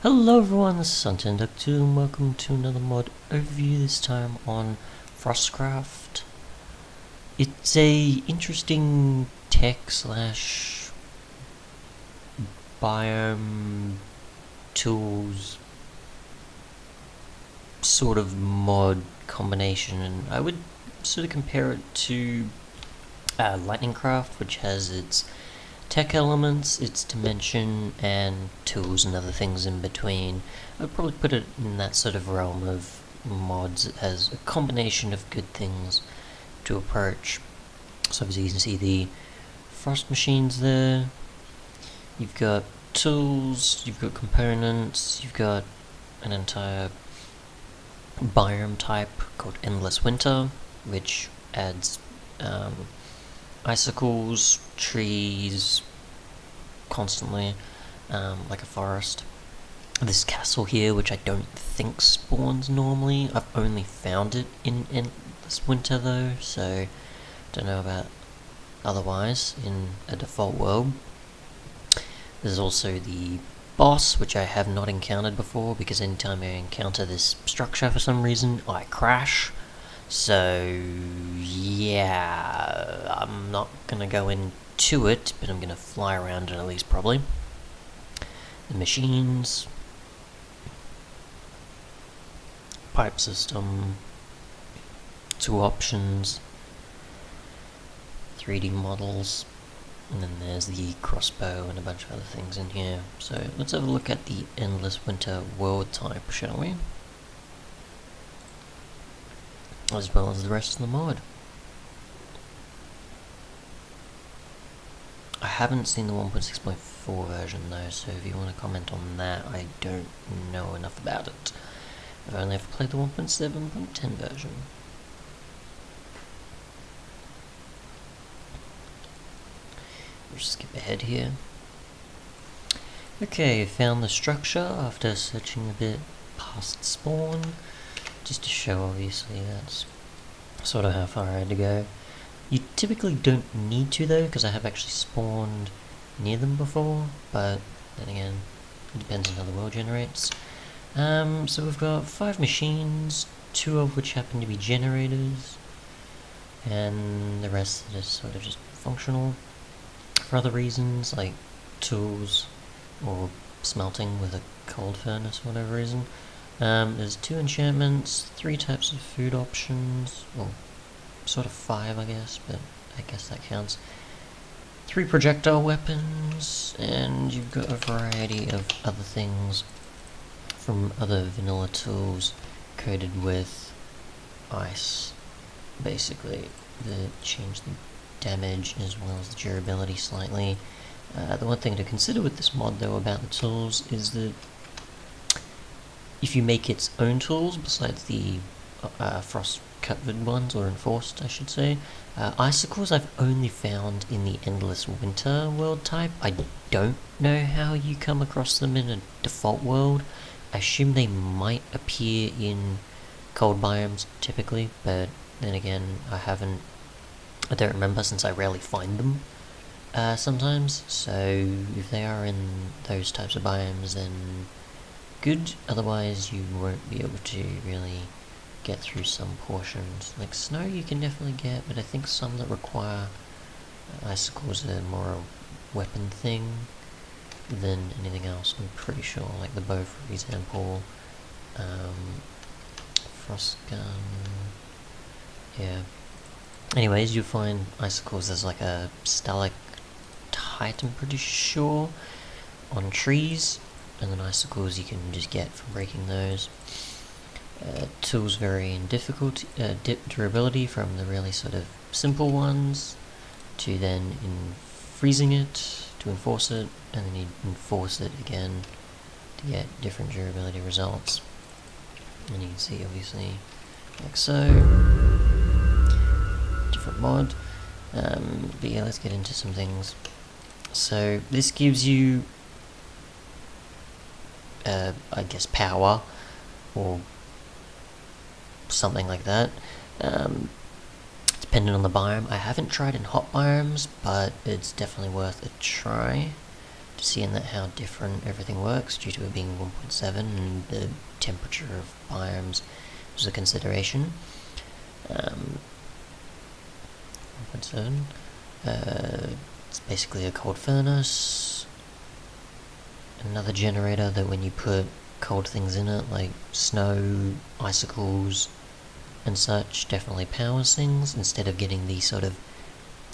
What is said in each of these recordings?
Hello everyone, this is Suntenduck2 and welcome to another mod overview, this time on Frostcraft. It's a interesting tech slash biome tools sort of mod combination, and I would sort of compare it to Lightningcraft, which has its tech elements, its dimension, and tools and other things in between. I'd probably put it in that sort of realm of mods as a combination of good things to approach. So obviously you can see the frost machines there, you've got tools, you've got components, you've got an entire biome type called Endless Winter, which adds icicles, trees, constantly, like a forest. This castle here, which I don't think spawns normally, I've only found it in Endless Winter though, so don't know about otherwise in a default world. There's also the boss, which I have not encountered before, because anytime I encounter this structure for some reason, I crash. So yeah, I'm not gonna go into it, but I'm gonna fly around it at least, probably. The machines, pipe system, two options, 3D models, and then there's the crossbow and a bunch of other things in here. So let's have a look at the Endless Winter world type, shall we? As well as the rest of the mod. I haven't seen the 1.6.4 version though, so if you want to comment on that, I don't know enough about it. I've only ever played the 1.7.10 version. We'll just skip ahead here. Okay, found the structure after searching a bit past spawn, just to show obviously that's sort of how far I had to go. You typically don't need to though, because I have actually spawned near them before, but then again, it depends on how the world generates. So we've got 5 machines, 2 of which happen to be generators, and the rest that is sort of just functional for other reasons, like tools or smelting with a cold furnace for whatever reason. There's 2 enchantments, 3 types of food options, well, sort of 5 I guess, but I guess that counts. 3 projectile weapons, and you've got a variety of other things from other vanilla tools coated with ice, basically, that change the damage as well as the durability slightly. The one thing to consider with this mod though about the tools is that if you make its own tools besides the frost-covered ones, or enforced I should say, icicles I've only found in the Endless Winter world type. I don't know how you come across them in a default world. I assume they might appear in cold biomes typically, but then again I don't remember since I rarely find them sometimes, so if they are in those types of biomes then good, otherwise you won't be able to really get through some portions. Like snow you can definitely get, but I think some that require icicles are more a weapon thing than anything else, I'm pretty sure, like the bow for example, frost gun, yeah. Anyways, you'll find icicles as like a stalactite, I'm pretty sure, on trees, and then icicles you can just get from breaking those. Tools vary in difficulty, durability, from the really sort of simple ones to then in freezing it to enforce it, and then you enforce it again to get different durability results. And you can see obviously like so, different mod. But yeah, let's get into some things. So this gives you I guess power or something like that, depending on the biome. I haven't tried in hot biomes, but it's definitely worth a try seeing that how different everything works due to it being 1.7 and the temperature of biomes was a consideration. 1.7. It's basically a cold furnace. Another generator that when you put cold things in it, like snow, icicles, and such, definitely powers things instead of getting the sort of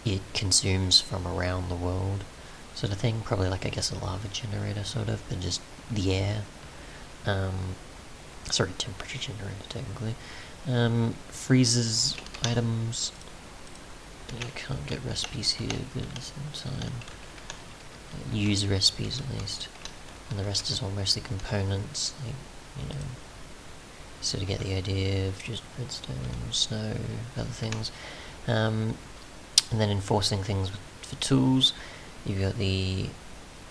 it consumes from around the world sort of thing. Probably like, I guess, a lava generator sort of, but just the air. Sorry, temperature generator technically. Freezes items. I can't get recipes here, but at the same time, use recipes at least. And the rest is all mostly components, like, so to get the idea of just redstone, snow, other things. And then enforcing things for tools, you've got the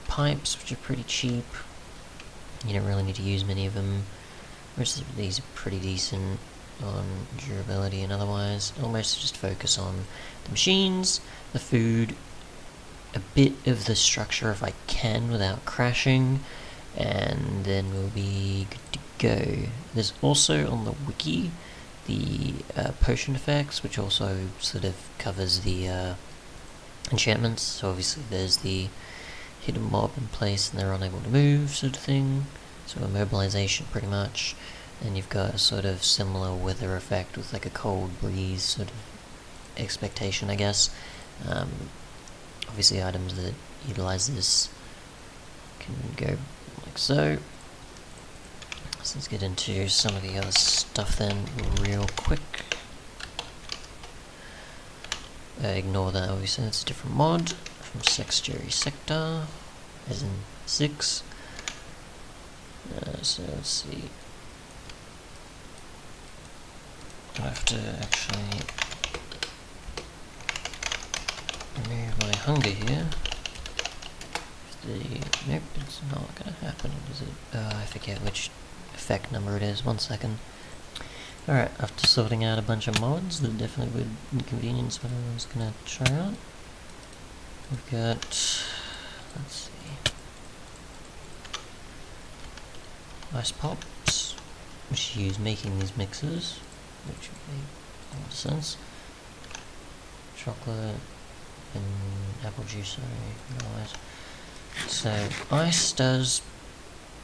pipes, which are pretty cheap. You don't really need to use many of them. Most of these are pretty decent on durability and otherwise. Almost just focus on the machines, the food, a bit of the structure if I can without crashing, and then we'll be good to go. There's also on the wiki the potion effects, which also sort of covers the enchantments. So obviously there's the hidden mob in place and they're unable to move sort of thing, so immobilization pretty much. And you've got a sort of similar weather effect with like a cold breeze sort of expectation, I guess. Obviously items that utilize this can go like so. So let's get into some of the other stuff then real quick. Ignore that, obviously that's a different mod from Sexjerry Sector, as in 6. So let's see. I have to actually remove my hunger here. Nope, it's not gonna happen, is it? I forget which effect number it is. 1 second. Alright, after sorting out a bunch of mods that definitely would inconvenience what I was gonna try out, we've got, let's see, ice pops, which you use making these mixes, which would make a lot of sense. Chocolate and apple juice, sorry, otherwise. So, ice does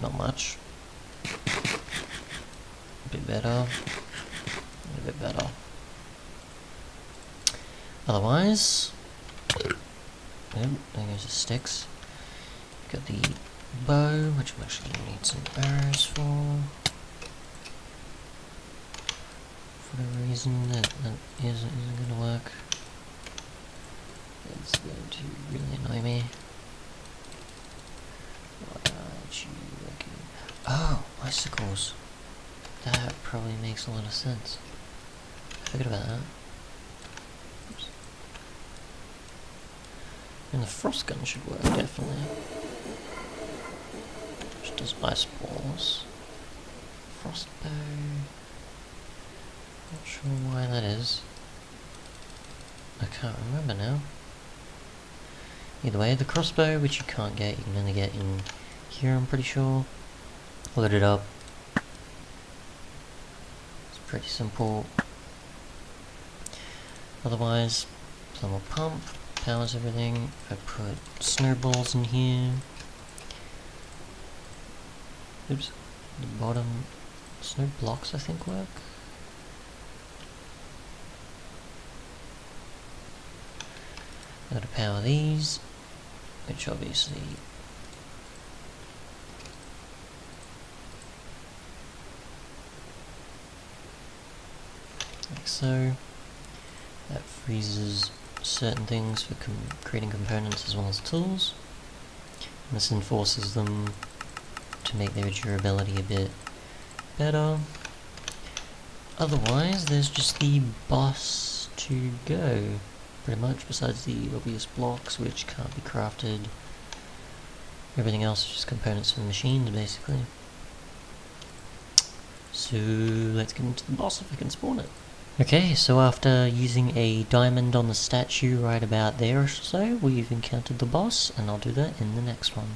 not much. A bit better. A bit better. Otherwise, there goes the sticks. Got the bow, which I'm actually going to need some arrows for. For the reason that isn't going to work. It's going to really annoy me. What aren't you looking? Oh, icicles. That probably makes a lot of sense. I forgot about that. Oops. And the frost gun should work, definitely. Which does ice balls. Frostbow. Not sure why that is. I can't remember now. Either way, the crossbow, which you can't get, you can only get in here, I'm pretty sure. Load it up. It's pretty simple. Otherwise, thermal pump powers everything. I put snowballs in here. Oops. The bottom snow blocks, I think, work. Gotta power these, which obviously like so. That freezes certain things for creating components as well as tools. And this enforces them to make their durability a bit better. Otherwise, there's just the boss to go, pretty much, besides the obvious blocks which can't be crafted. Everything else is just components from the machines, basically. So let's get into the boss if I can spawn it. Okay, so after using a diamond on the statue right about there or so, we've encountered the boss, and I'll do that in the next one.